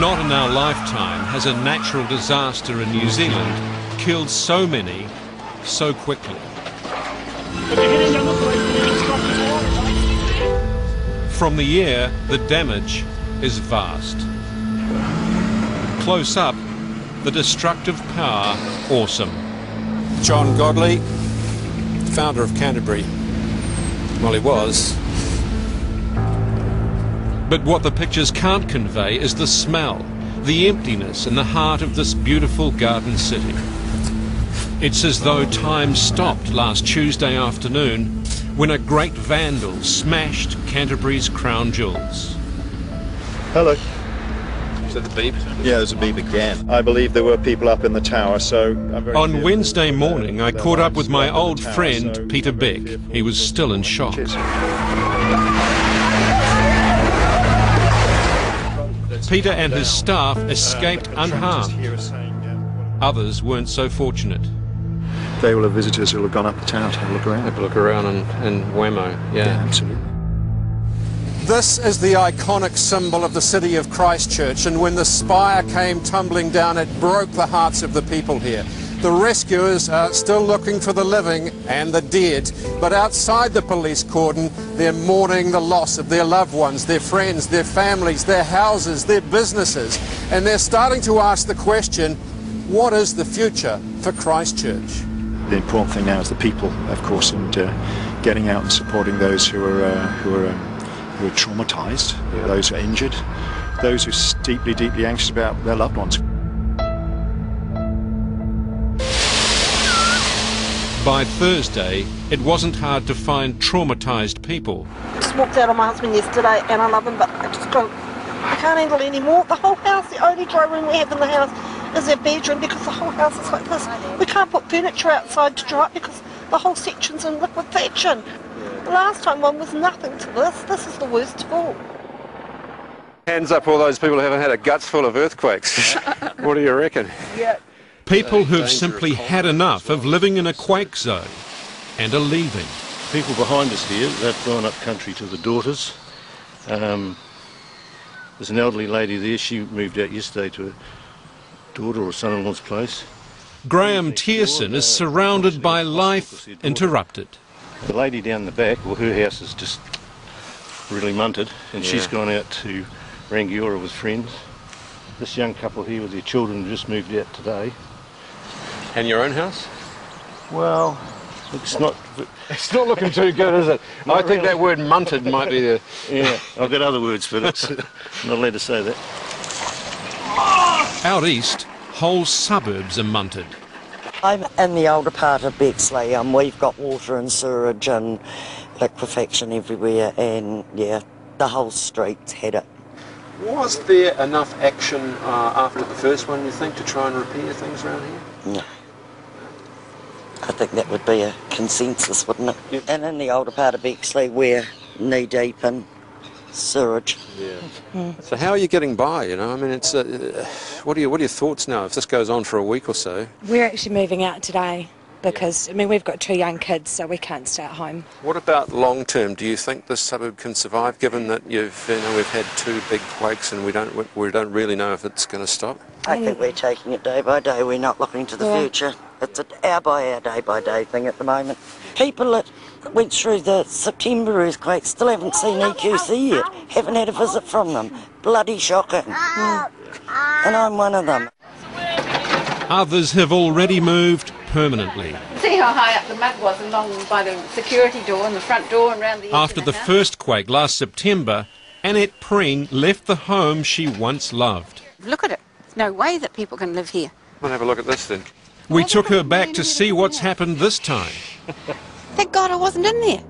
Not in our lifetime has a natural disaster in New Zealand killed so many so quickly. From the air, the damage is vast. Close up, the destructive power awesome. John Godley, founder of Canterbury. Well, he was. But what the pictures can't convey is the smell, the emptiness in the heart of this beautiful garden city. It's as though time stopped last Tuesday afternoon when a great vandal smashed Canterbury's crown jewels. Hello. Is that the beep? Yeah, there's a beep again. I believe there were people up in the tower, so I'm very On Wednesday morning, I caught up with my old friend, Peter Beck. He was still in shock. Peter and his staff escaped unharmed. Others weren't so fortunate. They will have visitors who will have gone up the tower to have a look around. Have a look around and whammo, yeah. Absolutely. This is the iconic symbol of the city of Christchurch, and when the spire came tumbling down, it broke the hearts of the people here. The rescuers are still looking for the living and the dead, but outside the police cordon, they're mourning the loss of their loved ones, their friends, their families, their houses, their businesses, and they're starting to ask the question, what is the future for Christchurch? The important thing now is the people, of course, and getting out and supporting those who are traumatised, those who are injured, those who are deeply, deeply anxious about their loved ones. By Thursday, it wasn't hard to find traumatised people. I just walked out on my husband yesterday and I love him, but I can't handle it anymore. The whole house, the only dry room we have in the house is our bedroom because the whole house is like this. We can't put furniture outside to dry because the whole section's in liquefaction. The last time one was nothing to this. This is the worst of all. Hands up all those people who haven't had a guts full of earthquakes. What do you reckon? Yeah. People who've simply had enough of living in a quake zone and are leaving. People behind us here, they've gone up country to the daughters. There's an elderly lady there, she moved out yesterday to her daughter or son-in-law's place. Graham Tierson is surrounded by life interrupted. The lady down the back, well, her house is just really munted, and she's gone out to Rangiora with friends. This young couple here with their children just moved out today. And your own house? Well, it's not looking too good, is it? I think that word munted might be the... Yeah, I've got other words for it. I'm not allowed to say that. Out east, whole suburbs are munted. I'm in the older part of Bexley. We've got water and sewerage and liquefaction everywhere, and yeah, the whole street's had it. Was there enough action after the first one, you think, to try and repair things around here? No. I think that would be a consensus, wouldn't it? Yep. And in the older part of Bexley, we're knee-deep in sewerage. Yeah. So how are you getting by, you know? I mean, it's what are your thoughts now if this goes on for a week or so? We're actually moving out today because, I mean, we've got 2 young kids, so we can't stay at home. What about long term? Do you think this suburb can survive, given that we've had 2 big quakes and we don't really know if it's going to stop? I think we're taking it day by day. We're not looking to the future. It's an hour by hour, day by day thing at the moment. People that went through the September earthquake still haven't seen EQC yet, haven't had a visit from them. Bloody shocking. And I'm one of them. Others have already moved permanently. See how high up the mud was along by the security door and the front door and round the edge After of the house. first quake last September, Annette Preen left the home she once loved. Look at it. There's no way that people can live here. We'll have a look at this then. We took her back to see what's happened this time. Thank God I wasn't in there.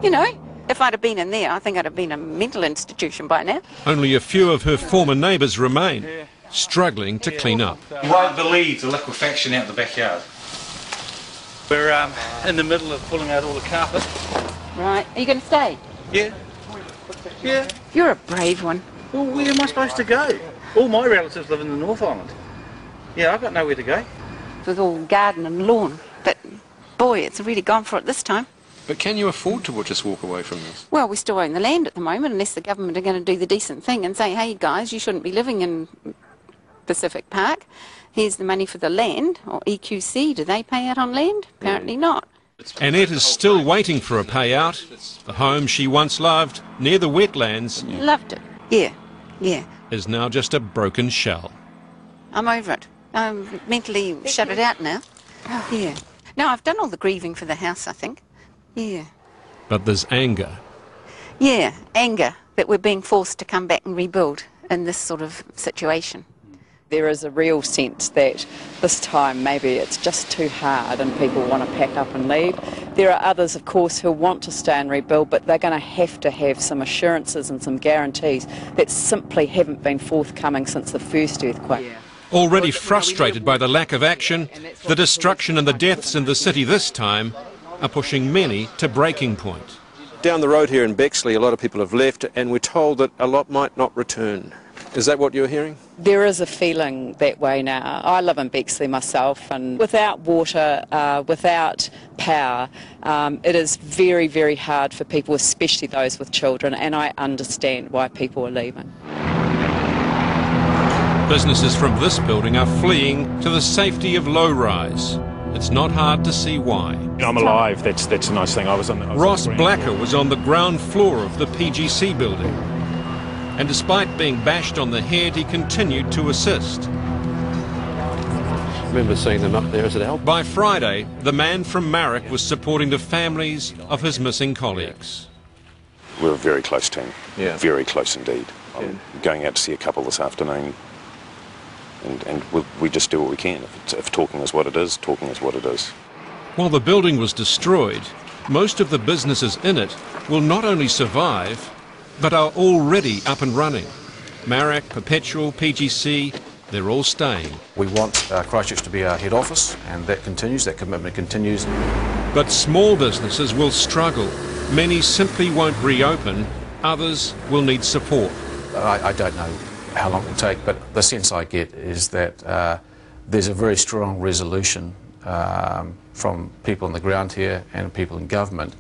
You know, if I'd have been in there, I think I'd have been a mental institution by now. Only a few of her former neighbours remain, struggling to clean up. You won't believe the liquefaction out the backyard. We're in the middle of pulling out all the carpet. Right. Are you going to stay? Yeah. Yeah. You're a brave one. Well, where am I supposed to go? All my relatives live in the North Island. Yeah, I've got nowhere to go. With all garden and lawn. But, boy, it's really gone for it this time. But can you afford to just walk away from this? Well, we still own the land at the moment, unless the government are going to do the decent thing and say, hey guys, you shouldn't be living in Pacific Park. Here's the money for the land, or EQC. Do they pay out on land? Apparently not. Annette is still waiting for a payout. The home she once loved, near the wetlands, Loved it. Yeah, yeah. is now just a broken shell. I'm over it. I'm mentally shut it out now. Yeah. No, I've done all the grieving for the house, I think. Yeah. But there's anger. Yeah, anger that we're being forced to come back and rebuild in this sort of situation. There is a real sense that this time maybe it's just too hard and people want to pack up and leave. There are others, of course, who want to stay and rebuild, but they're going to have some assurances and some guarantees that simply haven't been forthcoming since the first earthquake. Yeah. Already frustrated by the lack of action, the destruction and the deaths in the city this time are pushing many to breaking point. Down the road here in Bexley, a lot of people have left, and we're told that a lot might not return. Is that what you're hearing? There is a feeling that way now. I live in Bexley myself, and without water, without power, it is very, very hard for people, especially those with children, and I understand why people are leaving. Businesses from this building are fleeing to the safety of low-rise. It's not hard to see why. I'm alive, that's a nice thing. Ross Blacker was on the ground floor of the PGC building. And despite being bashed on the head, he continued to assist. I remember seeing them up there as it helped. By Friday, the man from Marrick was supporting the families of his missing colleagues. We're a very close team, very close indeed. Yeah. I'm going out to see a couple this afternoon, and we just do what we can. If talking is what it is, talking is what it is. While the building was destroyed, most of the businesses in it will not only survive, but are already up and running. Marrick, Perpetual, PGC, they're all staying. We want Christchurch to be our head office, and that continues, that commitment continues. But small businesses will struggle. Many simply won't reopen, others will need support. I don't know how long it will take, but the sense I get is that there's a very strong resolution from people on the ground here and people in government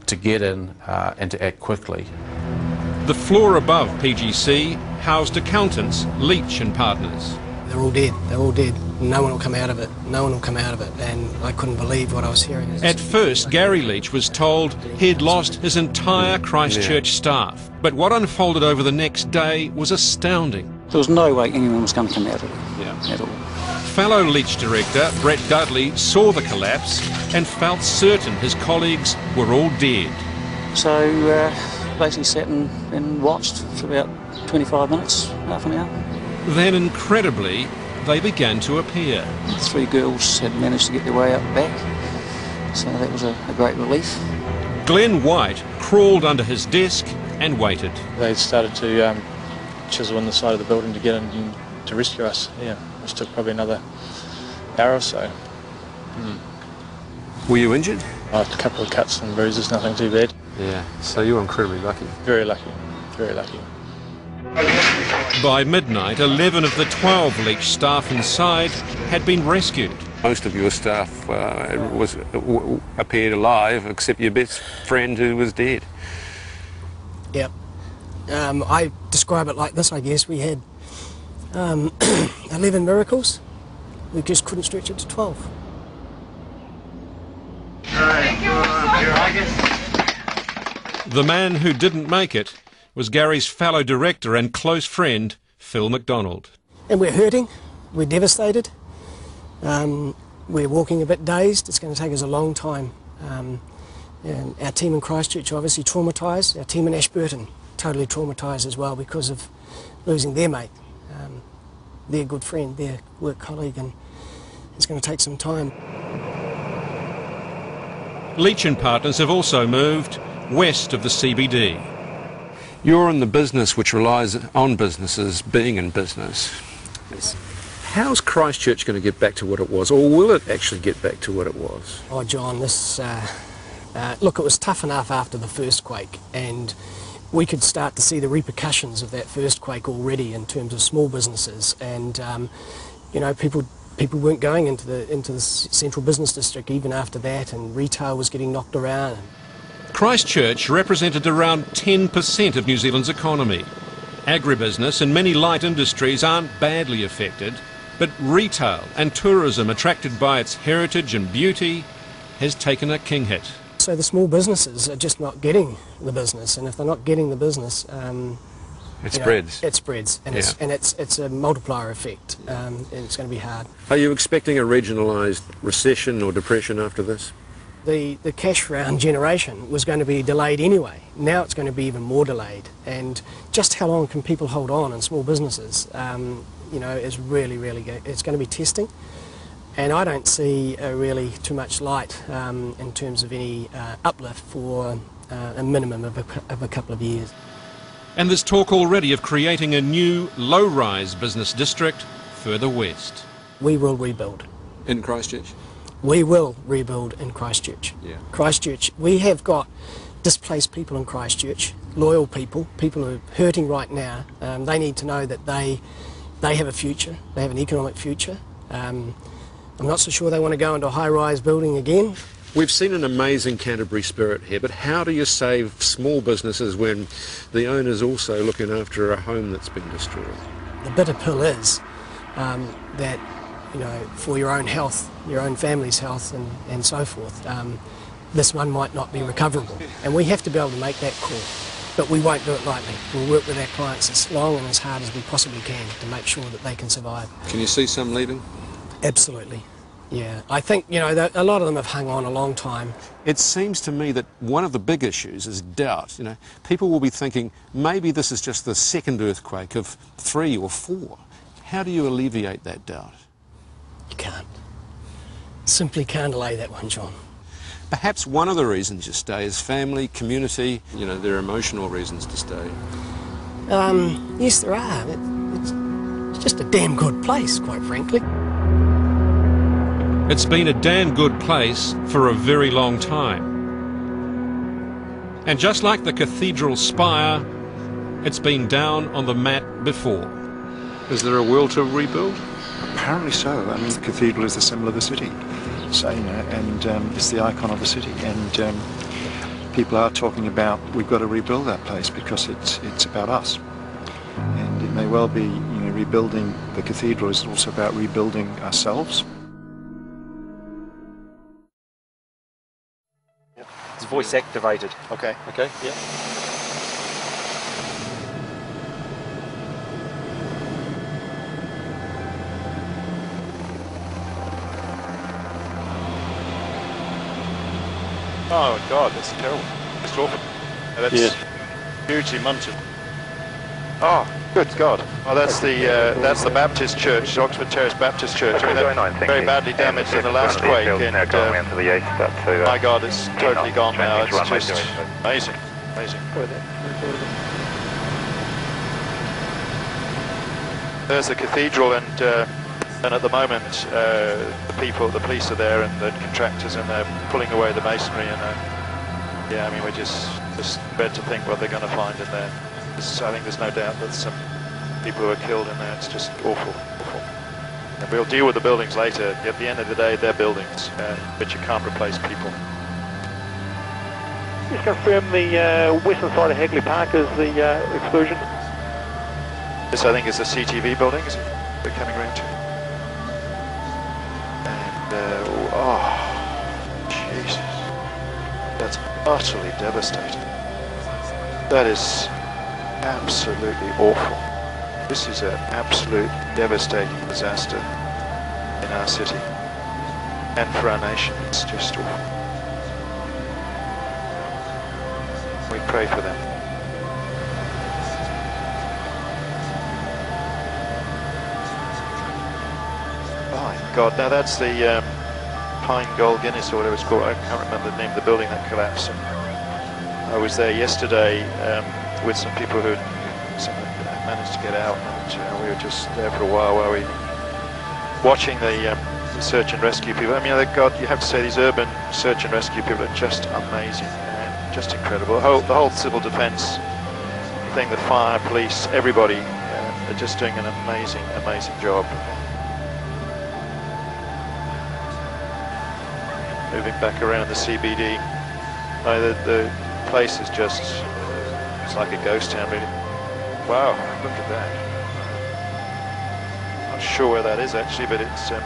to get in and to act quickly. The floor above PGC housed accountants, Leach and Partners. They're all dead. They're all dead. No one will come out of it. No one will come out of it. And I couldn't believe what I was hearing. At first, Gary Leach was told he'd lost his entire Christchurch staff. But what unfolded over the next day was astounding. There was no way anyone was going to come out of it at all. Fellow Leach director Brett Dudley saw the collapse and felt certain his colleagues were all dead. So basically sat and watched for about 25 minutes, half an hour. Then, incredibly, they began to appear. 3 girls had managed to get their way out the back, so that was a great relief. Glenn White crawled under his desk and waited. They started to chisel in the side of the building to get in to rescue us. Yeah, which took probably another hour or so. Were you injured? A couple of cuts and bruises, nothing too bad. Yeah, so you were incredibly lucky. Very lucky, very lucky. By midnight, 11 of the 12 Leach staff inside had been rescued. Most of your staff appeared alive, except your best friend who was dead. Yep. I describe it like this, I guess. We had 11 miracles. We just couldn't stretch it to 12. The man who didn't make it was Gary's fellow director and close friend, Phil McDonald. And we're hurting, we're devastated, we're walking a bit dazed. It's going to take us a long time. And our team in Christchurch obviously traumatised, our team in Ashburton totally traumatised as well because of losing their mate, their good friend, their work colleague, and it's going to take some time. Leach and Partners have also moved west of the CBD. You're in the business which relies on businesses being in business. How's Christchurch going to get back to what it was, or will it actually get back to what it was? Oh, John, this look, it was tough enough after the first quake, and we could start to see the repercussions of that first quake already in terms of small businesses, and you know, people weren't going into the central business district even after that, and retail was getting knocked around. Christchurch represented around 10% of New Zealand's economy. Agribusiness and many light industries aren't badly affected, but retail and tourism, attracted by its heritage and beauty, has taken a king hit. So the small businesses are just not getting the business, and if they're not getting the business, it spreads. It spreads, and it's a multiplier effect, and it's going to be hard. Are you expecting a regionalised recession or depression after this? The cash round generation was going to be delayed anyway. Now it's going to be even more delayed, and just how long can people hold on in small businesses, you know, is really it's going to be testing. And I don't see really too much light in terms of any uplift for a minimum of a couple of years. And there's talk already of creating a new low-rise business district further west. We will rebuild. In Christchurch? We will rebuild in Christchurch. Yeah. Christchurch, we have got displaced people in Christchurch, loyal people, people who are hurting right now. They need to know that they have a future, they have an economic future. I'm not so sure they want to go into a high-rise building again. We've seen an amazing Canterbury spirit here, but how do you save small businesses when the owner's also looking after a home that's been destroyed? The bitter pill is that, you know, for your own health, your own family's health and so forth, this one might not be recoverable. And we have to be able to make that call. But we won't do it lightly. We'll work with our clients as long and as hard as we possibly can to make sure that they can survive. Can you see some leaving? Absolutely. Yeah, I think, you know, a lot of them have hung on a long time. It seems to me that one of the big issues is doubt. You know, people will be thinking, maybe this is just the second earthquake of 3 or 4. How do you alleviate that doubt? You can't. Simply can't allay that one, John. Perhaps one of the reasons you stay is family, community, you know, there are emotional reasons to stay. Yes, there are. It's just a damn good place, quite frankly. It's been a damn good place for a very long time. And just like the cathedral spire, it's been down on the mat before. Is there a will to rebuild? Apparently so. I mean, the cathedral is the symbol of the city, so, you know, and it's the icon of the city. And people are talking about we've got to rebuild that place because it's about us. And it may well be, you know, rebuilding the cathedral is also about rebuilding ourselves. It's voice activated. Okay. Okay. Yeah. Oh God, that's terrible. It's awful. That's hugely munted. Oh, good God! Well, that's the Baptist Church, Oxford Terrace Baptist Church. I mean, that's very badly damaged in the last quake, and my God, it's totally gone now. It's just amazing, amazing. There's the cathedral, and at the moment, the police are there, and the contractors, and they're pulling away the masonry, and yeah, I mean, we're just bad to think what they're going to find in there. I think there's no doubt that some people who are killed in there. It's just awful, awful. And we'll deal with the buildings later. At the end of the day, they're buildings, but you can't replace people. Just confirm the western side of Hagley Park is the exclusion. This, I think, is the CTV building, is it? We're coming round to. And, oh, Jesus. That's utterly devastating. That is absolutely awful. This is an absolute devastating disaster in our city and for our nation. It's just awful. We pray for them. My God, now that's the Pine Gold Guinness or whatever it's called. I can't remember the name of the building that collapsed. I was there yesterday with some people who managed to get out, and we were just there for a while we watching the search and rescue people. I mean, God, you have to say these urban search and rescue people are just amazing and just incredible. The whole civil defence thing, the fire, police, everybody are just doing an amazing, amazing job. Moving back around the CBD. The place is just, it's like a ghost town really. Wow, look at that. Not sure where that is actually, but it's pretty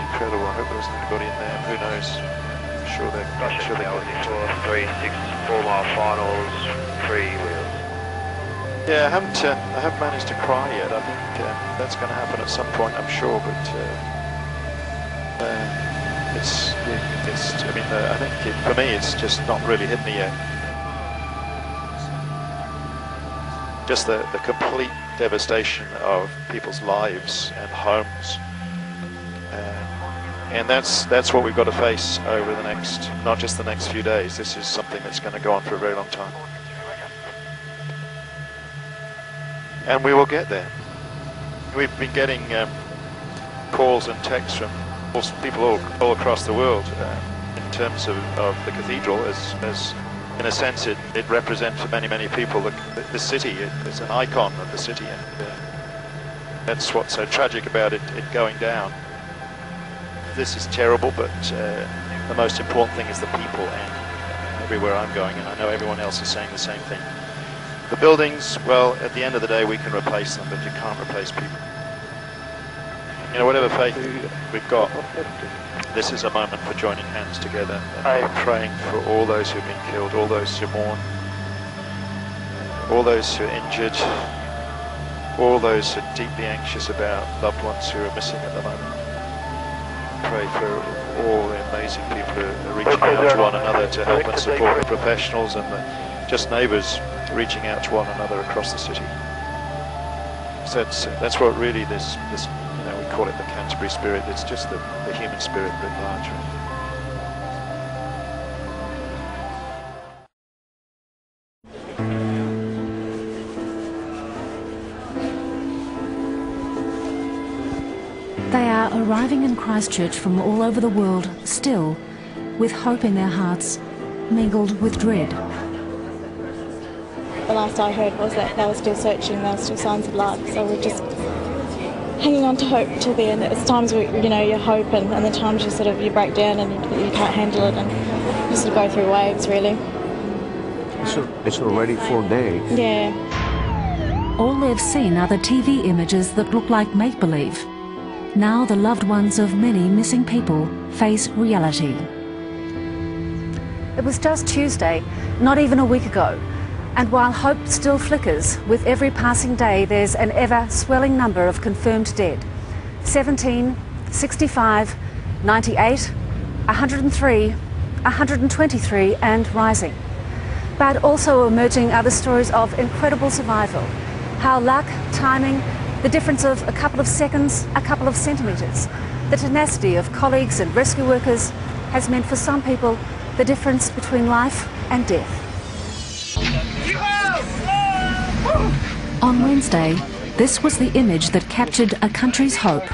incredible. I hope there isn't anybody in there. Who knows? I'm sure they're getting to 3, 6, 4 mile finals, 3 wheels. Yeah, I haven't managed to cry yet. I think that's going to happen at some point, I'm sure. But I mean, I think for me, it's just not really hit me yet. Just the complete devastation of people's lives and homes, and that's what we've got to face over the next, not just the next few days. This is something that's going to go on for a very long time, and we will get there. We've been getting calls and texts from people all across the world in terms of the cathedral as in a sense it represents for many people the city. It's an icon of the city, and that's what's so tragic about it going down. This is terrible, but the most important thing is the people, and everywhere I'm going, and I know everyone else is saying the same thing. The buildings, well, at the end of the day we can replace them, but you can't replace people. You know, whatever faith we've got, this is a moment for joining hands together and praying for all those who've been killed, all those who mourn, all those who are injured, all those who are deeply anxious about loved ones who are missing at the moment. Pray for all the amazing people who are reaching out to one another to help and support the professionals and just neighbours reaching out to one another across the city. So that's what really this you know, we call it the Canterbury spirit. It's just the human spirit writ large. They are arriving in Christchurch from all over the world, still, with hope in their hearts, mingled with dread. The last I heard was that they were still searching, there were still signs of life, so we're just hanging on to hope till the end. It's times where, you know, you hope, and the times you break down and you can't handle it, and you sort of go through waves, really. It's already 4 days. Yeah. All they've seen are the TV images that look like make-believe. Now the loved ones of many missing people face reality. It was just Tuesday, not even a week ago. And while hope still flickers, with every passing day there's an ever-swelling number of confirmed dead. 17, 65, 98, 103, 123 and rising. But also emerging are the stories of incredible survival. How luck, timing, the difference of a couple of seconds, a couple of centimetres, the tenacity of colleagues and rescue workers has meant for some people the difference between life and death. On Wednesday, this was the image that captured a country's hope.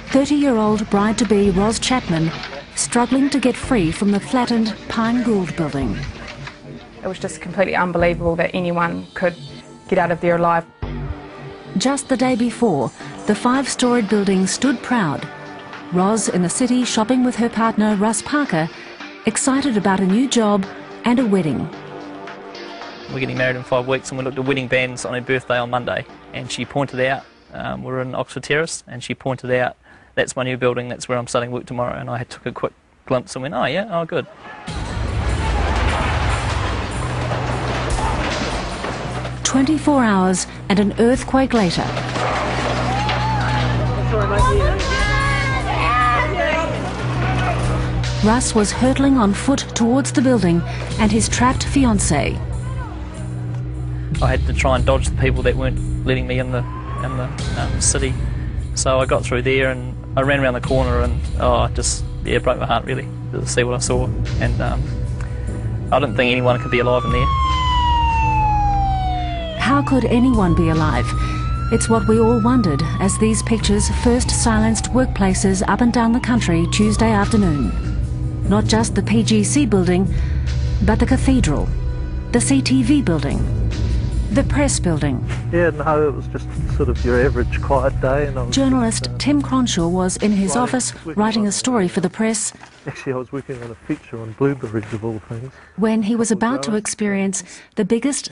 30-year-old bride-to-be Ros Chapman struggling to get free from the flattened Pine Gould building. It was just completely unbelievable that anyone could get out of there alive. Just the day before, the 5-storied building stood proud. Ros in the city shopping with her partner Russ Parker, excited about a new job and a wedding. We're getting married in 5 weeks, and we looked at wedding bands on her birthday on Monday, and she pointed out, we're in Oxford Terrace, and she pointed out, that's my new building, that's where I'm starting work tomorrow, and I took a quick glimpse and went, oh yeah, oh good. "24 hours and an earthquake later. Russ was hurtling on foot towards the building and his trapped fiancée. I had to try and dodge the people that weren't letting me in the city. So I got through there and I ran around the corner and it broke my heart really to see what I saw. And I didn't think anyone could be alive in there. How could anyone be alive? It's what we all wondered as these pictures first silenced workplaces up and down the country Tuesday afternoon. Not just the PGC building, but the cathedral, the CTV building, The Press Building. Yeah, no, it was just sort of your average quiet day. And I was Journalist Tim Cronshaw was in his office writing a story for the Press. Actually, I was working on a feature on blueberries of all things. When he was about to experience the biggest